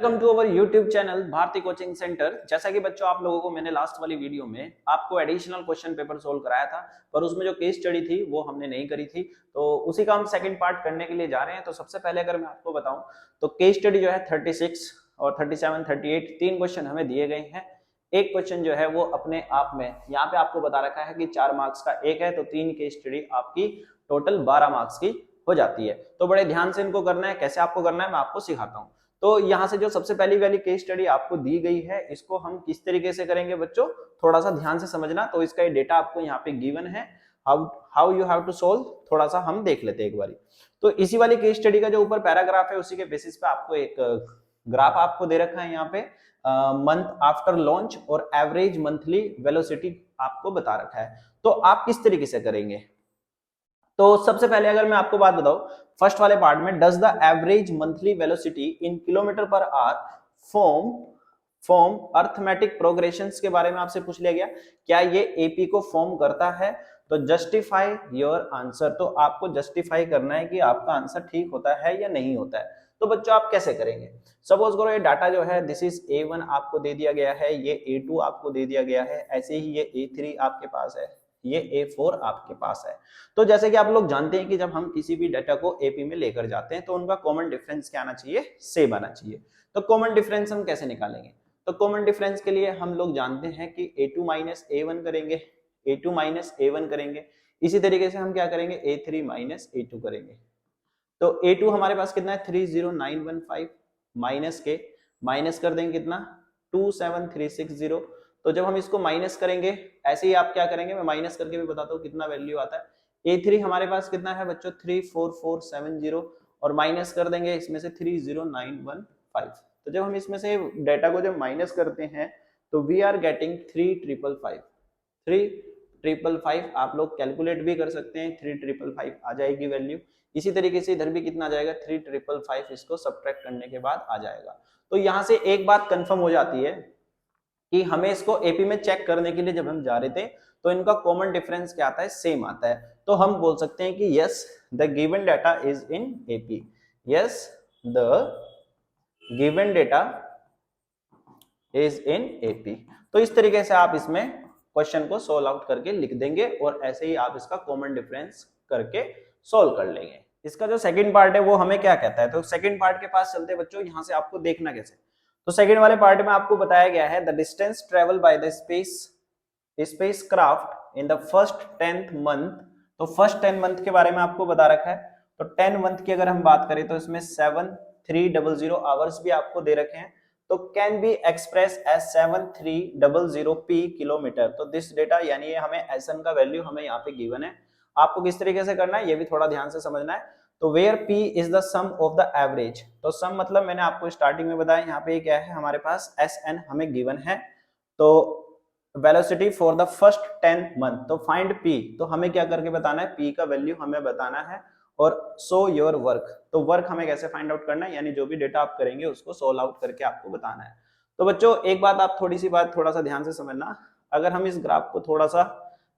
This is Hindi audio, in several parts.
Welcome to our YouTube channel Bharati coaching centre. जैसा कि बच्चों आप लोगों को मैंने लास्ट वाली वीडियो में आपको एडिशनल क्वेश्चन पेपर सोल्व कराया था, पर उसमें जो केस स्टडी थी वो हमने नहीं करी थी, तो उसी का हम सेकंड पार्ट करने के लिए जा रहे हैं। तो सबसे पहले अगर मैं आपको बताऊं तो केस स्टडी जो है 36 और 37, 38 तीन क्वेश्चन हमें दिए गए हैं। एक क्वेश्चन जो है वो अपने आप में यहाँ पे आपको बता रखा है कि 4 मार्क्स का एक है, तो 3 केस स्टडी आपकी टोटल 12 मार्क्स की हो जाती है। तो बड़े ध्यान से इनको करना है। कैसे आपको करना है मैं आपको सिखाता हूँ। तो यहाँ से जो सबसे पहली वाली केस स्टडी आपको दी गई है, इसको हम किस तरीके से करेंगे बच्चों, थोड़ा सा ध्यान से समझना। तो इसका ये डेटा आपको यहाँ पे गिवन है, how you have to solve, थोड़ा सा हम देख लेते हैं एक बारी। तो इसी वाली केस स्टडी का जो ऊपर पैराग्राफ है उसी के बेसिस पे आपको एक ग्राफ आपको दे रखा है यहाँ पे, मंथ आफ्टर लॉन्च और एवरेज मंथली वेलोसिटी आपको बता रखा है। तो आप किस तरीके से करेंगे, तो सबसे पहले अगर मैं आपको बात बताऊं, फर्स्ट वाले पार्ट में does the average monthly velocity in kilometre per hour form arithmetic progressions के बारे में आपसे पूछ लिया गया, क्या ये एपी को फॉर्म करता है। तो जस्टिफाई योर आंसर, तो आपको जस्टिफाई करना है कि आपका आंसर ठीक होता है या नहीं होता है। तो बच्चों आप कैसे करेंगे, सपोज करो ये डाटा जो है दिस इज A1 आपको दे दिया गया है, ये A2 आपको दे दिया गया है, ऐसे ही ये A3 आपके पास है, ये A4 आपके पास है। तो जैसे कि आप लोग जानते हैं कि जब हम किसी भी डाटा को एपी में लेकर जाते हैं तो उनका कॉमन डिफरेंस क्या आना चाहिए, सेम आना चाहिए। तो कॉमन डिफरेंस हम कैसे निकालेंगे, तो कॉमन डिफरेंस के लिए हम लोग जानते हैं कि A2 माइनस A1 करेंगे, A2 माइनस A1 करेंगे, इसी तरीके से हम क्या करेंगे A3 माइनस A2 करेंगे। तो A2 हमारे पास कितना है 30915, माइनस के माइनस कर देंगे कितना 27360। तो जब हम इसको माइनस करेंगे, ऐसे ही आप क्या करेंगे, मैं माइनस करके भी बताता हूँ कितना वैल्यू आता है। A3 हमारे पास कितना है बच्चों 34470, और माइनस कर देंगे इसमें से 30915। तो जब हम इसमें से डेटा को जब माइनस करते हैं तो वी आर गेटिंग 3555। 3555 आप लोग कैलकुलेट भी कर सकते हैं, 3555 आ जाएगी वैल्यू। इसी तरीके से इधर भी कितना आ जाएगा 3555, इसको सब्ट्रैक्ट करने के बाद आ जाएगा। तो यहां से एक बात कंफर्म हो जाती है कि हमें इसको एपी में चेक करने के लिए जब हम जा रहे थे तो इनका कॉमन डिफरेंस क्या आता है, सेम आता है। तो हम बोल सकते हैं कि yes the given data is in AP, yes the given data is in AP. तो इस तरीके से आप इसमें क्वेश्चन को सोल्व आउट करके लिख देंगे और ऐसे ही आप इसका कॉमन डिफरेंस करके सोल्व कर लेंगे। इसका जो सेकंड पार्ट है वो हमें क्या कहता है, तो सेकंड पार्ट के पास चलते हैं बच्चों। यहां से आपको देखना कैसे, तो सेकंड वाले पार्ट में आपको बताया गया है the distance travel by the space craft in the first 10th month. तो फर्स्ट 10 मंथ के बारे में आपको बता रखा है। तो 10 मंथ की अगर हम बात करें तो इसमें 7300 आवर्स भी आपको दे रखे हैं। तो can be express as 7300 p kilometre. तो दिस डेटा यानी ये हमें एसएन का वैल्यू हमें यहाँ पे गिवन है। आपको किस तरीके से करना है ये भी थोड़ा ध्यान से समझना है। तो where p is the sum of the average, तो सम मतलब मैंने आपको स्टार्टिंग में बताया, यहाँ पे क्या है हमारे पास Sn हमें गिवन है। तो velocity for the first 10 month, तो फाइंड p, तो हमें क्या करके बताना है, p का वैल्यू हमें बताना है। और सो योर वर्क, तो वर्क हमें कैसे फाइंड आउट करना है, यानी जो भी डेटा आप करेंगे उसको सोल्व आउट करके आपको बताना है। तो बच्चों एक बात आप थोड़ी सी बात थोड़ा सा ध्यान से समझना, अगर हम इस ग्राफ को थोड़ा सा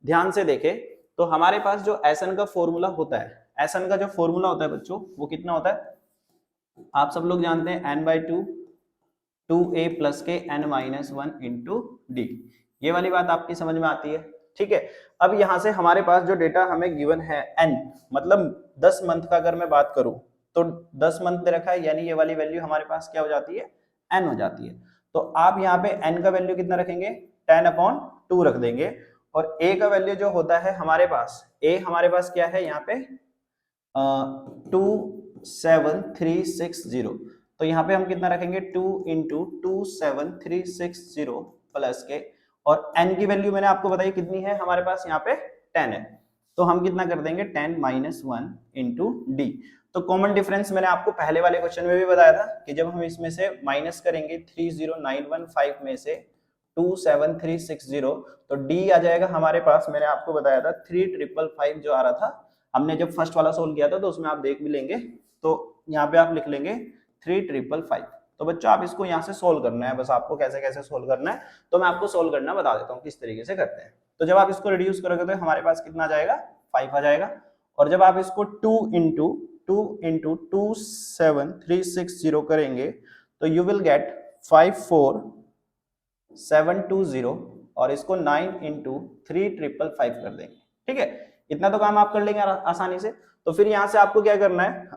ध्यान से देखें तो हमारे पास जो एसएन का फॉर्मूला होता है, एसएन का जो फॉर्मूला होता है बच्चों वो कितना होता है, आप सब लोग जानते हैं n/2 2a प्लस के n-1 इंटू डी। ये वाली बात आपकी समझ में आती है, ठीक है। अब यहां से हमारे पास जो डेटा हमें गिवन है n, मतलब 10 मंथ का अगर मैं बात करूं तो 10 मंथ दे रखा है, यानी ये वाली वैल्यू हमारे पास क्या हो जाती है, n हो जाती है। तो आप यहाँ पे n का वैल्यू कितना रखेंगे 10/2 रख देंगे। और a का वैल्यू जो होता है हमारे पास, a हमारे पास क्या है यहाँ पे 27360। तो यहाँ पे हम कितना रखेंगे 2 इंटू 27360 प्लस के, और n की वैल्यू मैंने आपको बताई कितनी है हमारे पास यहाँ पे 10 है। तो हम कितना कर देंगे 10-1 इंटू डी। तो कॉमन डिफरेंस मैंने आपको पहले वाले क्वेश्चन में भी बताया था कि जब हम इसमें से माइनस करेंगे 30915 में से 27360, तो डी आ जाएगा हमारे पास, मैंने आपको बताया था 3555 जो आ रहा था, हमने जब फर्स्ट वाला सोल्व किया था तो उसमें आप देख भी लेंगे। तो यहाँ पे आप लिख लेंगे 3555। तो बच्चों आप इसको यहाँ से सोल्व करना है, बस आपको कैसे कैसे सोल्व करना है तो मैं आपको सोल्व करना बता देता हूँ किस तरीके से करते हैं। तो जब आप इसको रिड्यूस करोगे तो हमारे पास कितना आ जाएगा 5 आ जाएगा। और जब आप इसको 2 इंटू 27360 करेंगे तो यू विल गेट 54720 और इसको 9 इंटू 3555 कर देंगे। ठीक है, इतना तो काम आप कर लेंगे आसानी से। तो फिर यहाँ से आपको क्या करना है,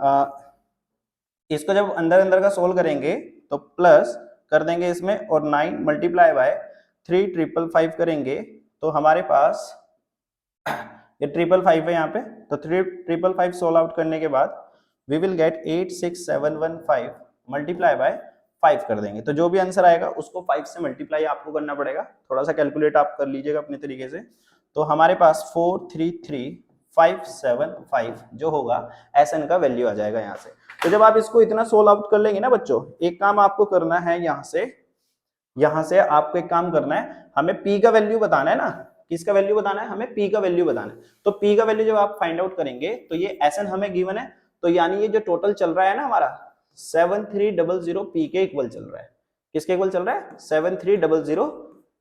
इसको जब अंदर अंदर का सोल्व करेंगे तो प्लस कर देंगे इसमें और 9 मल्टीप्लाई बाय 3555 करेंगे तो हमारे पास ये 555 है यहाँ पे, तो 3555 सोल्व आउट करने के बाद we will get 86715 multiply by 5 कर देंगे। तो जो भी आंसर आएगा उसको 5 से मल्टीप्लाई आपको करना पड़ेगा, थोड़ा सा कैलकुलेट आप कर लीजिएगा अपने तरीके से। तो हमारे पास 433,575 जो होगा SN का वैल्यू आ जाएगा यहाँ से। तो जब आप इसको इतना सोल्व आउट कर लेंगे ना बच्चों, एक काम आपको करना है, यहाँ से आपको एक काम करना है, हमें P का वैल्यू बताना है ना। किसका वैल्यू बताना है, हमें P का वैल्यू बताना है। तो P का वैल्यू जब आप फाइंड आउट करेंगे तो ये SN हमें गिवन है, तो यानी ये जो टोटल चल रहा है ना हमारा 7300 P के इक्वल चल रहा है। किसके इक्वल चल रहा है, 7300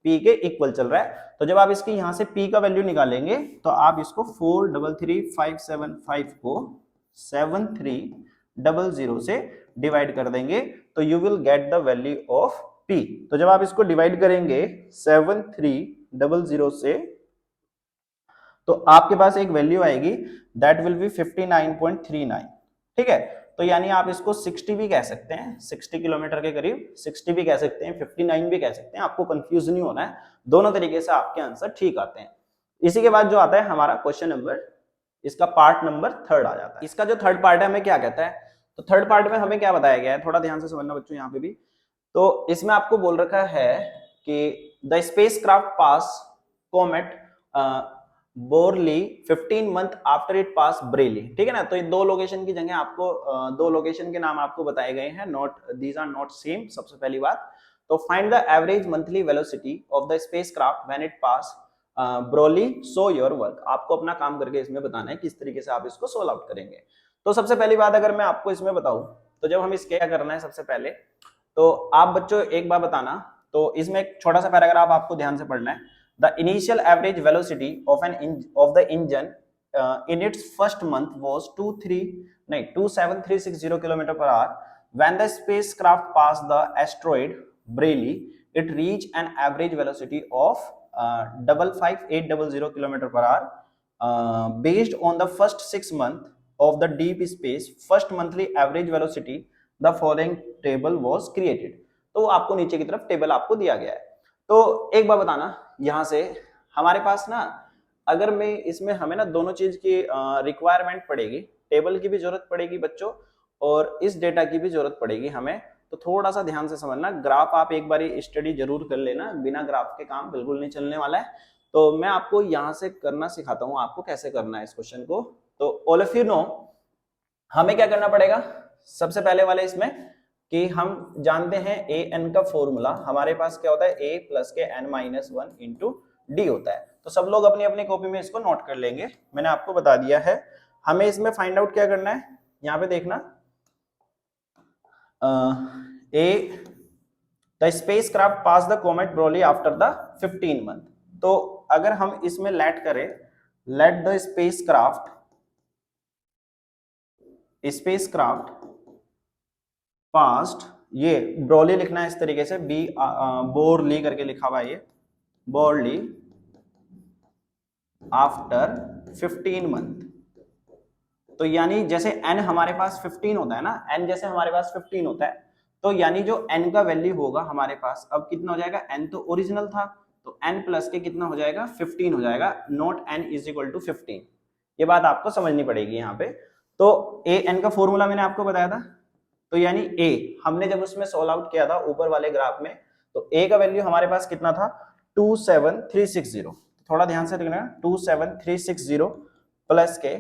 P के इक्वल चल रहा है। तो जब आप इसकी यहाँ से P का वैल्यू निकालेंगे तो आप इसको 433,575 को 7300 से डिवाइड कर देंगे तो you will get the value of P। तो जब आप इसको डिवाइड करेंगे 7300 से तो आपके पास एक वैल्यू आएगी दैट विल बी 59.39। ठीक है, तो यानी आप इसको 60 भी कह सकते हैं, 60 किलोमीटर के करीब 60 भी कह सकते हैं, 59 भी कह सकते हैं, आपको कंफ्यूज नहीं होना है, दोनों तरीके से आपके आंसर ठीक आते हैं। इसी के बाद जो आता है हमारा क्वेश्चन नंबर, इसका पार्ट नंबर 3 आ जाता है। इसका जो थर्ड पार्ट है हमें क्या कहता है, तो थर्ड पार्ट में हमें क्या बताया गया है, थोड़ा ध्यान से समझना बच्चों यहाँ पे भी। तो इसमें आपको बोल रखा है कि the spacecraft pass comet Borli 15 month after it pass Braille. ठीक है ना, तो ये दो लोकेशन की जगह आपको दो लोकेशन के नाम आपको बताए गए हैं, not these are not same. सबसे पहली बात तो find the average monthly velocity of the spacecraft when it pass ब्रोली, सो योर वर्क। आपको अपना काम करके इसमें बताना है किस तरीके से आप इसको सोल्व आउट करेंगे। तो सबसे पहली बात अगर मैं आपको इसमें बताऊं तो जब हम इसके क्या करना है, सबसे पहले तो आप बच्चों एक बार बताना, तो इसमें एक छोटा सा पैराग्राफ आपको ध्यान से पढ़ना है। The initial average velocity of the engine in its first month was 27360 km/h. When the spacecraft passed the asteroid Braille, it reached an average velocity of 55800 km/h. Based on the first 6 months of the deep space first monthly average velocity, the following table was created. तो आपको नीचे की तरफ टेबल आपको दिया गया है। तो एक बार बताना, यहां से हमारे पास ना अगर मैं इसमें हमें ना दोनों चीज की रिक्वायरमेंट पड़ेगी, टेबल की भी जरूरत पड़ेगी बच्चों और इस डेटा की भी जरूरत पड़ेगी हमें। तो थोड़ा सा ध्यान से समझना, ग्राफ आप एक बार स्टडी जरूर कर लेना, बिना ग्राफ के काम बिल्कुल नहीं चलने वाला है। तो मैं आपको यहाँ से करना सिखाता हूँ आपको कैसे करना है इस क्वेश्चन को। तो ऑल ऑफ यू नो हमें क्या करना पड़ेगा, सबसे पहले वाले इसमें कि हम जानते हैं ए एन का फॉर्मूला हमारे पास क्या होता है, ए प्लस के एन माइनस 1 इंटू डी होता है। तो सब लोग अपनी अपनी कॉपी में इसको नोट कर लेंगे, मैंने आपको बता दिया है। हमें इसमें फाइंड आउट क्या करना है, यहाँ पे देखना a the spacecraft pass the comet ब्रोली आफ्टर द 15 मंथ। तो अगर हम इसमें लेट करें, लेट द स्पेसक्राफ्ट पास्ट, ये ब्रोली लिखना है इस तरीके से, बी बोरली करके लिखा हुआ है ये, बोरली आफ्टर 15 मंथ। तो यानी जैसे n हमारे पास 15 होता है ना, n जैसे हमारे पास 15 होता है, तो यानी जो n का वैल्यू होगा हमारे पास अब कितना हो जाएगा, n तो ओरिजिनल था तो n प्लस के कितना हो जाएगा, 15 हो जाएगा, not n is equal to 15। ये बात आपको समझनी पड़ेगी यहाँ पे। तो a n का फॉर्मूला मैंने आपको बताया था, तो यानी a हमने जब उसमें सोल्व आउट किया था ऊपर वाले ग्राफ में, तो a का वैल्यू हमारे पास कितना था 27360। थोड़ा ध्यान से देखना, 27360 प्लस के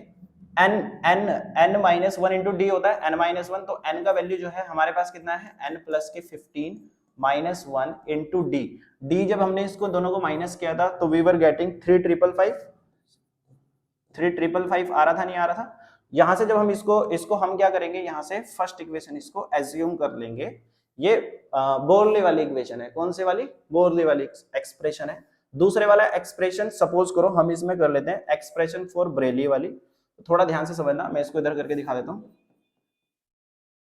n माइनस 1 इंटू डी होता है n माइनस 1, तो n का वैल्यू जो है हमारे पास कितना है, n प्लस के 15 माइनस 1 इंटू डी। डी जब हमने इसको दोनों को माइनस किया था तो वी वर गेटिंग 3555 आ रहा था, नहीं आ रहा था। यहां से जब हम इसको हम क्या करेंगे, यहां से फर्स्ट इक्वेशन इसको एज्यूम कर लेंगे, ये बोरली वाली इक्वेशन है। कौन सी वाली, बोरली वाली एक्सप्रेशन है। दूसरे वाला एक्सप्रेशन सपोज करो हम इसमें कर लेते हैं एक्सप्रेशन फॉर ब्रेली वाली। तो थोड़ा ध्यान से समझना, मैं इसको इधर करके दिखा देता हूं।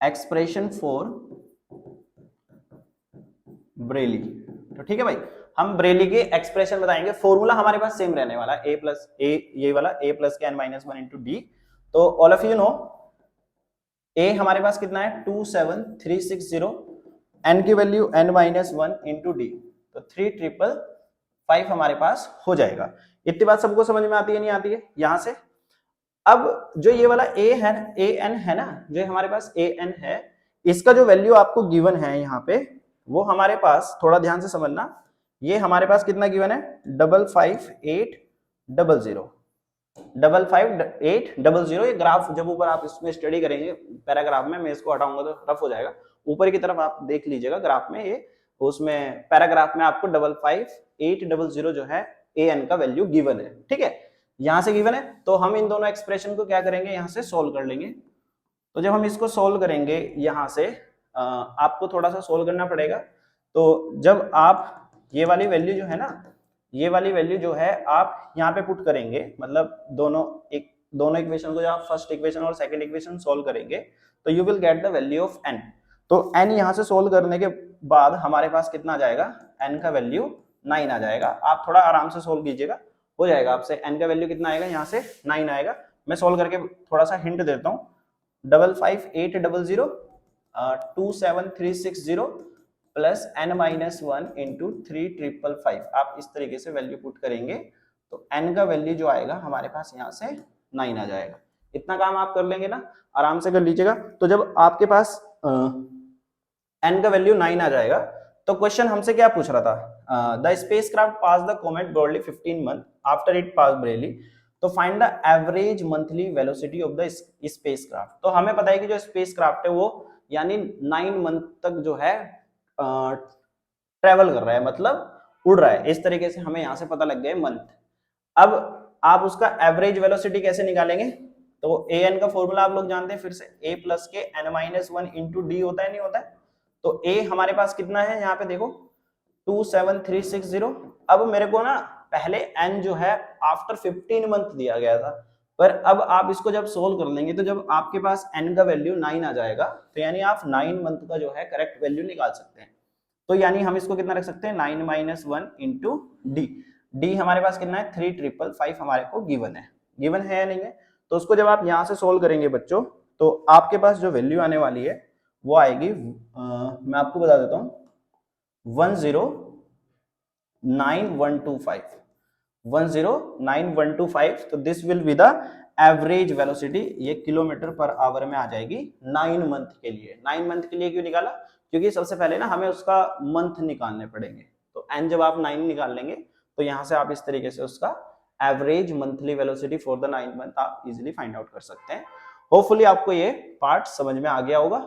Expression for Braille. तो ठीक है भाई, हम ब्रेली के एक्सप्रेशन बताएंगे। फॉर्मूला हमारे पास सेम रहने वाला है, a प्लस ए, ये वाला a प्लस के n minus one into d. तो all of you know a हमारे पास कितना है 27360, n की value n minus one into d, तो 3,555 हमारे पास हो जाएगा। इतनी बात सबको समझ में आती है नहीं आती है यहां से? अब जो ये वाला a है, an है ना, जो हमारे पास an है, इसका जो वैल्यू आपको गिवन है यहाँ पे, वो हमारे पास थोड़ा ध्यान से समझना, ये हमारे पास कितना गिवन है 55800, 55800। ये ग्राफ जब ऊपर आप इसमें स्टडी करेंगे पैराग्राफ में, मैं इसको हटाऊंगा तो रफ हो जाएगा, ऊपर की तरफ आप देख लीजिएगा ग्राफ में, ये उसमें पैराग्राफ में आपको 55800 जो है an का वैल्यू गिवन है। ठीक है, यहां से गिवन है, तो हम इन दोनों एक्सप्रेशन को क्या करेंगे, यहां से सोल्व कर लेंगे। तो जब हम इसको सोल्व करेंगे यहां से, आपको थोड़ा सा सोल्व करना पड़ेगा। तो जब आप ये वाली वैल्यू जो है ना, ये वाली वैल्यू जो है आप यहाँ पे पुट करेंगे, मतलब दोनों इक्वेशन को जब आप फर्स्ट इक्वेशन और सेकंड इक्वेशन सोल्व करेंगे, तो you will get the value of n। तो n यहाँ से सोल्व करने के बाद हमारे पास कितना आ जाएगा, n का वैल्यू 9 आ जाएगा। आप थोड़ा आराम से सोल्व कीजिएगा, हो जाएगा आपसे। n का वैल्यू कितना आएगा, यहाँ से 9 आएगा। मैं सोल्व करके थोड़ा सा हिंट देता हूँ, 55800 27360 plus n minus one into 3,555। आप इस तरीके से वैल्यू पुट करेंगे तो n का वैल्यू जो आएगा हमारे पास यहाँ से 9 आ जाएगा। इतना काम आप कर लेंगे ना, आराम से कर लीजिएगा। तो जब आपके पास n का वैल्यू 9 आ जाएगा, तो क्वेश्चन हमसे क्या पूछ रहा था, the spacecraft pass the comet broadly 15 month after it pass ब्रेली, तो find the average monthly velocity of the spacecraft. तो हमें पता है कि जो स्पेसक्राफ्ट है वो यानी 9 मंथ तक जो है ट्रेवल कर रहा है, मतलब उड़ रहा है। इस तरीके से हमें यहां से पता लग गया मंथ। अब आप उसका एवरेज वेलोसिटी कैसे निकालेंगे, तो an का फॉर्मूला आप लोग जानते हैं फिर से, a प्लस के n minus one into D होता है, नहीं होता है? तो a हमारे पास कितना है, यहाँ पे देखो 27360। अब मेरे को ना पहले n जो है आफ्टर 15 मंथ दिया गया था, पर अब आप इसको जब सोल्व कर लेंगे तो जब आपके पास n का वैल्यू 9 आ जाएगा, तो यानी आप 9 मंथ का जो है करेक्ट वैल्यू निकाल सकते हैं। तो यानी हम इसको कितना रख सकते हैं, 9 माइनस वन इंटू डी हमारे पास कितना है 3,555 हमारे को गिवन है। गिवन है या नहीं है? तो उसको जब आप यहाँ से सोल्व करेंगे बच्चों, तो आपके पास जो वैल्यू आने वाली है वो आएगी, मैं आपको बता देता हूँ, 109,125। तो this will be the average velocity. ये किलोमीटर पर आवर में आ जाएगी 9 मंथ के लिए। 9 मंथ के लिए क्यों निकाला, क्योंकि सबसे पहले ना हमें उसका मंथ निकालने पड़ेंगे। तो n जब आप 9 निकाल लेंगे, तो यहां से आप इस तरीके से उसका average monthly velocity for the 9 month आप इजीली फाइंड आउट कर सकते हैं। होपफुली आपको ये पार्ट समझ में आ गया होगा।